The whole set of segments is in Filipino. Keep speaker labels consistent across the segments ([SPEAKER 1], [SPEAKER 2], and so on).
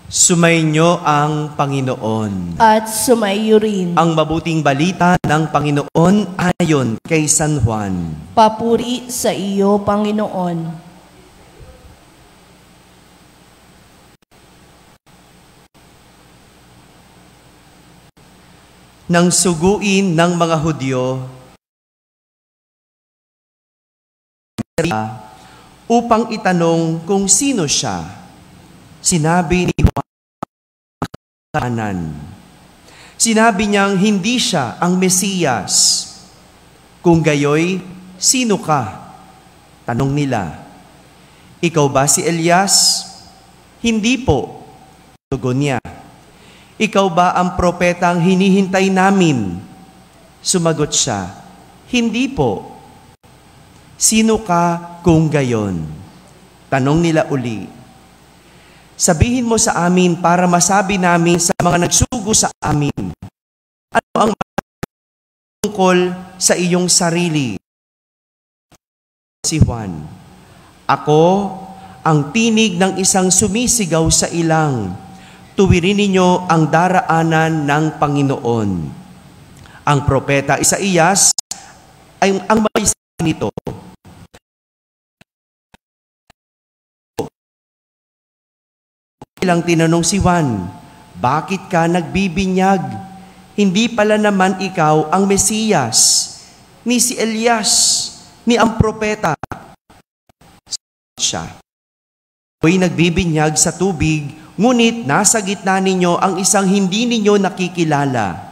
[SPEAKER 1] Sumainyo ang Panginoon.
[SPEAKER 2] At sumaiyo rin.
[SPEAKER 1] Ang mabuting balita ng Panginoon ayon kay San Juan.
[SPEAKER 2] Papuri sa iyo, Panginoon.
[SPEAKER 1] Nang suguin ng mga Hudyo upang itanong kung sino siya, sinabi ni Juan, sinabi niyang hindi siya ang Mesiyas. Kung gayoy, sino ka? Tanong nila. Ikaw ba si Elias? Hindi po. Tugon niya. Ikaw ba ang propetang hinihintay namin? Sumagot siya, hindi po. Sino ka kung gayon? Tanong nila uli. Sabihin mo sa amin para masabi namin sa mga nagsugo sa amin. Ano ang tungkol sa iyong sarili? Si Juan, ako ang tinig ng isang sumisigaw sa ilang. Tuwirin ninyo ang daraanan ng Panginoon. Ang propeta Isaías ay ang may sabi nito. Ilang tinanong si Juan, bakit ka nagbibinyag? Hindi pala naman ikaw ang Mesiyas, ni si Elias, ni ang propeta. Siya. Ako'y nagbibinyag sa tubig, ngunit nasa gitna ninyo ang isang hindi ninyo nakikilala.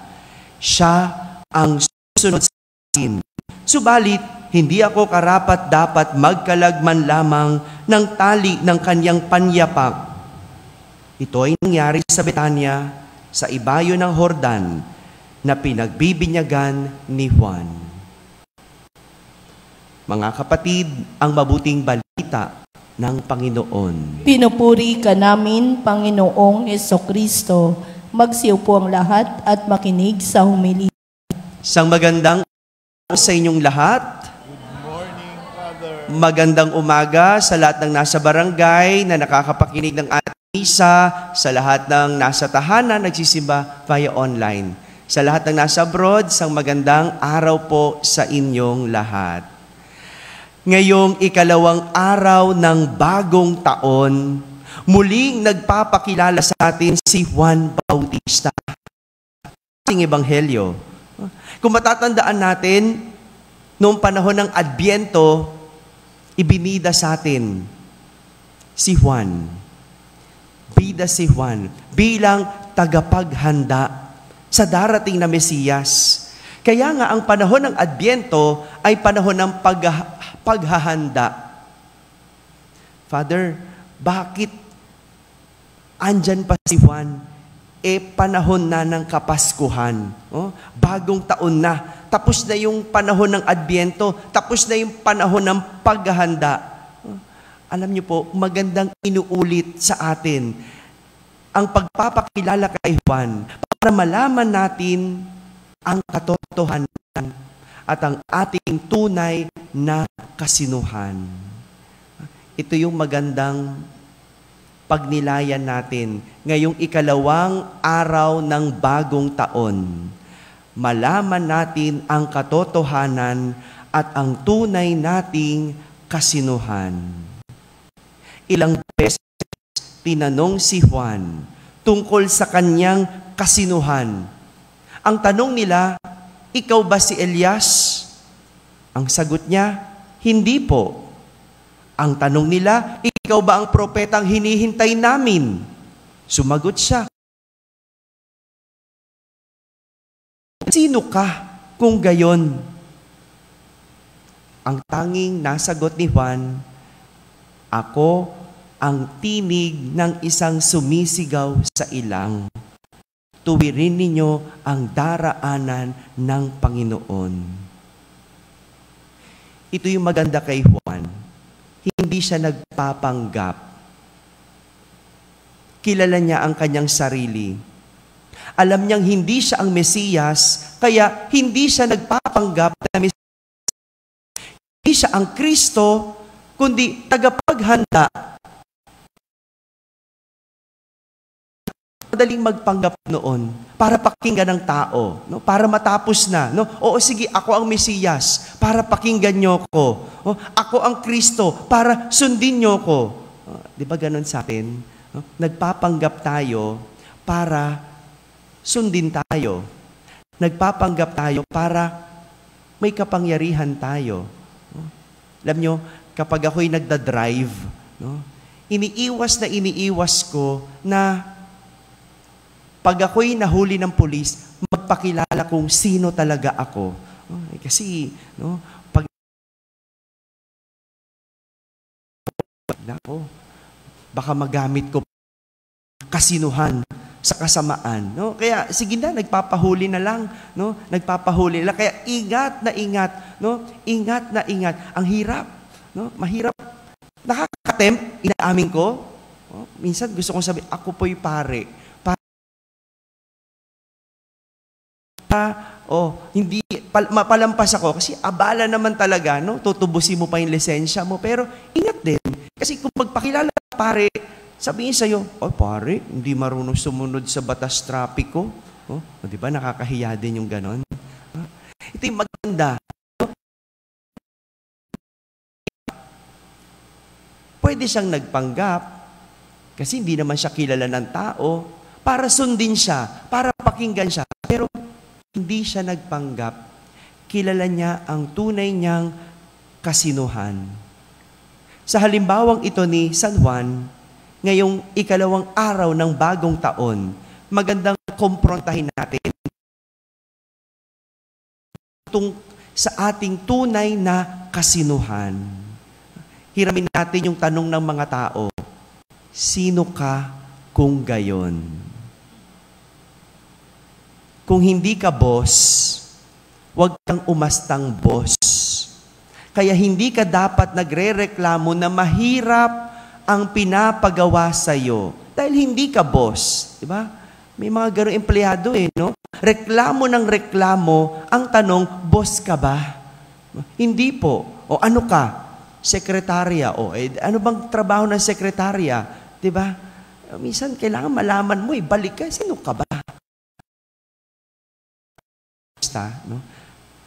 [SPEAKER 1] Siya ang susunod sa akin. Subalit, hindi ako karapat-dapat magkalagman lamang ng tali ng kanyang panyapak. Ito ay nangyari sa Betania, sa ibayo ng Jordan, na pinagbibinyagan ni Juan. Mga kapatid, ang mabuting balita ng Panginoon.
[SPEAKER 2] Pinupuri ka namin, Panginoong Jesucristo. Magsiupo ang lahat at makinig sa humili.
[SPEAKER 1] Isang magandang sa inyong lahat.
[SPEAKER 3] Good morning, Father.
[SPEAKER 1] Magandang umaga sa lahat ng nasa barangay na nakakapakinig ng ating misa, sa lahat ng nasa tahanan nagsisimba via online. Sa lahat ng nasa abroad, isang magandang araw po sa inyong lahat. Ngayong ikalawang araw ng bagong taon, muling nagpapakilala sa atin si Juan Bautista. Ating ebanghelyo. Kung matatandaan natin, noong panahon ng Adbyento, ibinida sa atin si Juan. Bida si Juan bilang tagapaghanda sa darating na Mesiyas. Kaya nga ang panahon ng Adbyento ay panahon ng paghahanda. Father, bakit andyan pa si Juan? Panahon na ng Kapaskuhan. Bagong taon na. Tapos na yung panahon ng Adbyento. Tapos na yung panahon ng paghahanda. Alam niyo po, magandang inuulit sa atin ang pagpapakilala kay Juan para malaman natin ang katotohanan at ang ating tunay na kasinuhan. Ito yung magandang pagnilayan natin ngayong ikalawang araw ng bagong taon. Malaman natin ang katotohanan at ang tunay nating kasinuhan. Ilang beses tinanong si Juan tungkol sa kanyang kasinuhan. Ang tanong nila, ikaw ba si Elias? Ang sagot niya, hindi po. Ang tanong nila, ikaw ba ang propetang hinihintay namin? Sumagot siya, sino ka kung gayon? Ang tanging nasagot ni Juan, ako ang tinig ng isang sumisigaw sa ilang. Tuwirin ninyo ang daraanan ng Panginoon. Ito yung maganda kay Juan. Hindi siya nagpapanggap. Kilala niya ang kanyang sarili. Alam niyang hindi siya ang Mesiyas, kaya hindi siya nagpapanggap na Mesiyas. Hindi siya ang Kristo, kundi tagapaghanda madaling magpanggap noon para pakinggan ng tao, no? Para matapos na, no? Oo, sige, ako ang Mesiyas para pakinggan niyo ko. Oh, ako ang Kristo para sundin niyo ko. Oh, 'di ba ganoon sa atin? No? Nagpapanggap tayo para sundin tayo. Nagpapanggap tayo para may kapangyarihan tayo. No? Alam niyo, kapag ako'y nagda-drive, no? Iniiwas ko na pag ako'y nahuli ng pulis, magpakilala kung sino talaga ako. Kasi, no, pag baka magamit ko kasinuhan sa kasamaan, no? Kaya sige na, nagpapahuli na lang, no? Nagpapahuli na lang. Kaya ingat na ingat, no? Ingat na ingat. Ang hirap, no? Mahirap. Nakaka-tempt, inaamin ko. Oh, minsan gusto kong sabihin, ako po'y pare. Hindi, mapalampas ako. Kasi abala naman talaga, no? Tutubusin mo pa yung lisensya mo. Pero ingat din. Kasi kung magpakilala pare, sabihin sa'yo, oh pare, hindi marunong sumunod sa batas trapiko. Oh, di ba nakakahiya din yung ganon? Ito yung maganda. Pwede siyang nagpanggap kasi hindi naman siya kilala ng tao para sundin siya, para pakinggan siya. Pero hindi siya nagpanggap. Kilala niya ang tunay niyang kasinuhan. Sa halimbawang ito ni San Juan, ngayong ikalawang araw ng bagong taon, magandang kumprontahin natin sa ating tunay na kasinuhan. Hiramin natin yung tanong ng mga tao, sino ka kung gayon? Kung hindi ka boss, huwag kang umastang boss. Kaya hindi ka dapat nagrereklamo na mahirap ang pinapagawa sa'yo. Dahil hindi ka boss. Diba? May mga ganong empleyado no? Reklamo ng reklamo, ang tanong, boss ka ba? Hindi po. O ano ka? Sekretarya. Ano bang trabaho ng sekretarya? Diba? Minsan kailangan malaman mo, balik ka, sino ka ba? No?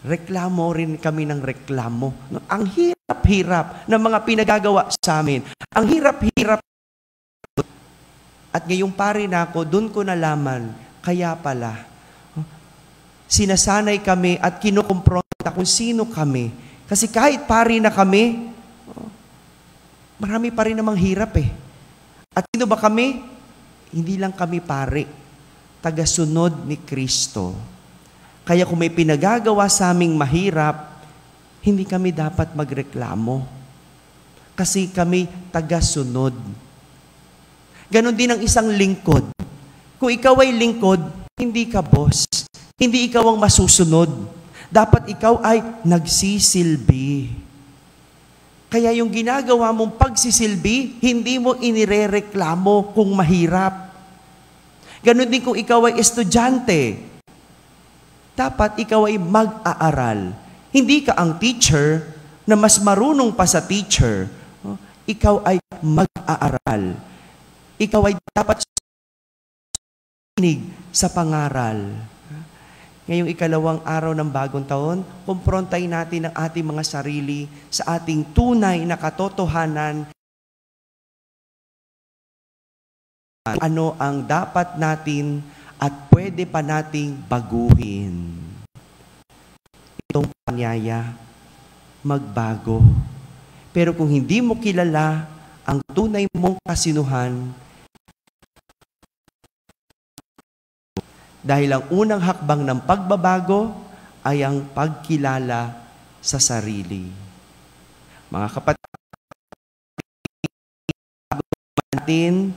[SPEAKER 1] Reklamo rin kami ng reklamo. No? Ang hirap-hirap ng mga pinagagawa sa amin. Ang hirap-hirap. At ngayong pare na ako, doon ko nalaman, kaya pala, sinasanay kami at kinukumpronta kung sino kami. Kasi kahit pare na kami, marami pa rin namang hirap At sino ba kami? Hindi lang kami pare. Tagasunod ni Kristo. Kaya kung may pinagagawa sa aming mahirap, hindi kami dapat magreklamo. Kasi kami tagasunod. Ganon din ang isang lingkod. Kung ikaw ay lingkod, hindi ka boss. Hindi ikaw ang masusunod. Dapat ikaw ay nagsisilbi. Kaya yung ginagawa mong pagsisilbi, hindi mo inirereklamo kung mahirap. Ganon din kung ikaw ay estudyante. Dapat ikaw ay mag-aaral. Hindi ka ang teacher na mas marunong pa sa teacher. Ikaw ay mag-aaral. Ikaw ay dapat suminig sa pangaral. Ngayong ikalawang araw ng bagong taon, kumprontahin natin ang ating mga sarili sa ating tunay na katotohanan. Ano ang dapat natin at pwede pa nating baguhin. Itong panyaya, magbago. Pero kung hindi mo kilala ang tunay mong kasinuhan, dahil ang unang hakbang ng pagbabago ay ang pagkilala sa sarili. Mga kapatid, natin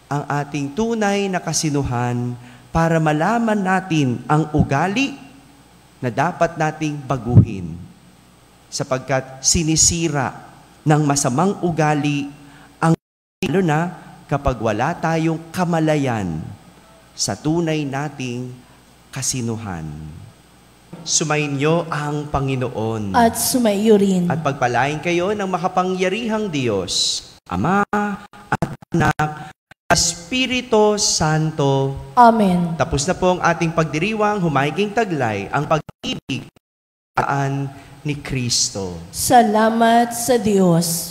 [SPEAKER 1] ang ating tunay na kasinuhan para malaman natin ang ugali na dapat nating baguhin. Sapagkat sinisira ng masamang ugali ang lalo na kapag wala tayong kamalayan sa tunay nating kasinuhan. Sumainyo ang Panginoon.
[SPEAKER 2] At sumaiyo rin.
[SPEAKER 1] At pagpalain kayo ng makapangyarihang Diyos, Ama at Anak Espiritu Santo.
[SPEAKER 2] Amen.
[SPEAKER 1] Tapos na po ang ating pagdiriwang, humaiging taglay, ang pag-ibig ni Kristo.
[SPEAKER 2] Salamat sa Diyos.